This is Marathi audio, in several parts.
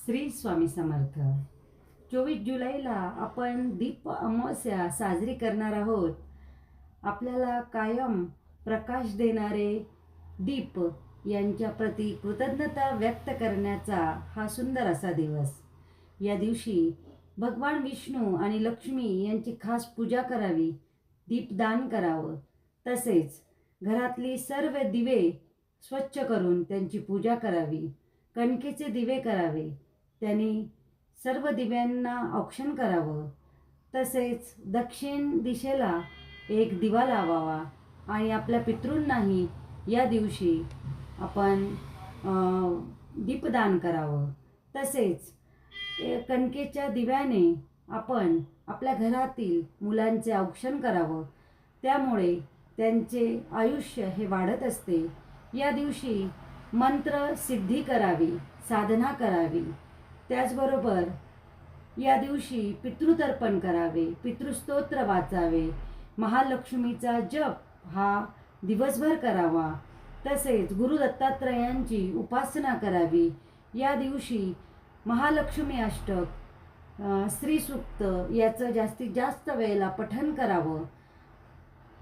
श्री स्वामी समर्थ. 24 जुलैला आपण दीप अमावस्या साजरी करणार आहोत. आपल्याला कायम प्रकाश देणारे दीप यांच्या प्रती कृतज्ञता व्यक्त करण्याचा हा सुंदर असा दिवस. या दिवशी भगवान विष्णू आणि लक्ष्मी यांची खास पूजा करावी, दीपदान करावं. तसेच घरातली सर्व दिवे स्वच्छ करून त्यांची पूजा करावी. कणकेचे दिवे करावे, त्यांनी सर्व दिव्यांना औक्षण करावं. तसेच दक्षिण दिशेला एक दिवा लावावा आणि आपल्या पितृंनाही या दिवशी आपण दीपदान करावं. तसेच कणकेच्या दिव्याने आपण आपल्या घरातील मुलांचे औक्षण करावं, त्यामुळे त्यांचे आयुष्य हे वाढत असते. या दिवशी मंत्र सिद्धी करावी, साधना करावी. त्याचबरोबर या दिवशी पितृतर्पण करावे, पितृस्तोत्र वाचावे, महालक्ष्मीचा जप हा दिवसभर करावा. तसेच गुरु दत्तात्रयांची उपासना करावी. या दिवशी महालक्ष्मी अष्टक, श्रीसूक्त याचं जास्तीत जास्त वेळेला पठण करावं.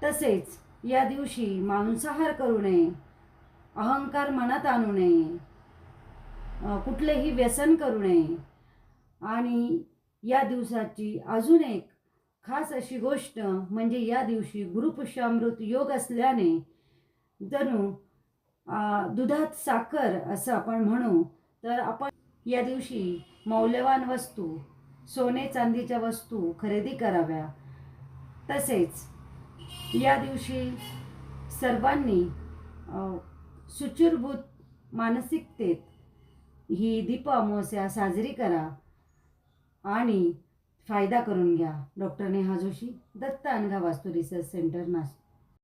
तसेच या दिवशी मांसाहार करू नये, अहंकार मनात आणू नये, कुठलेही व्यसन करू नये. आणि या दिवसाची अजून एक खास अशी गोष्ट म्हणजे या दिवशी गुरुपुष्यामृत योग असल्याने जणू दुधात साखर असं आपण म्हणू. तर आपण या दिवशी मौल्यवान वस्तू, सोने चांदीच्या वस्तू खरेदी कराव्या. तसेच या दिवशी सर्वांनी सुचिरभूत मानसिकतेत ही दीप अमावस्या साजरी करा आणि फायदा करून घ्या. डॉक्टर नेहा जोशी, दत्त अनघा वास्तू रिसर्च सेंटर, नाशिक.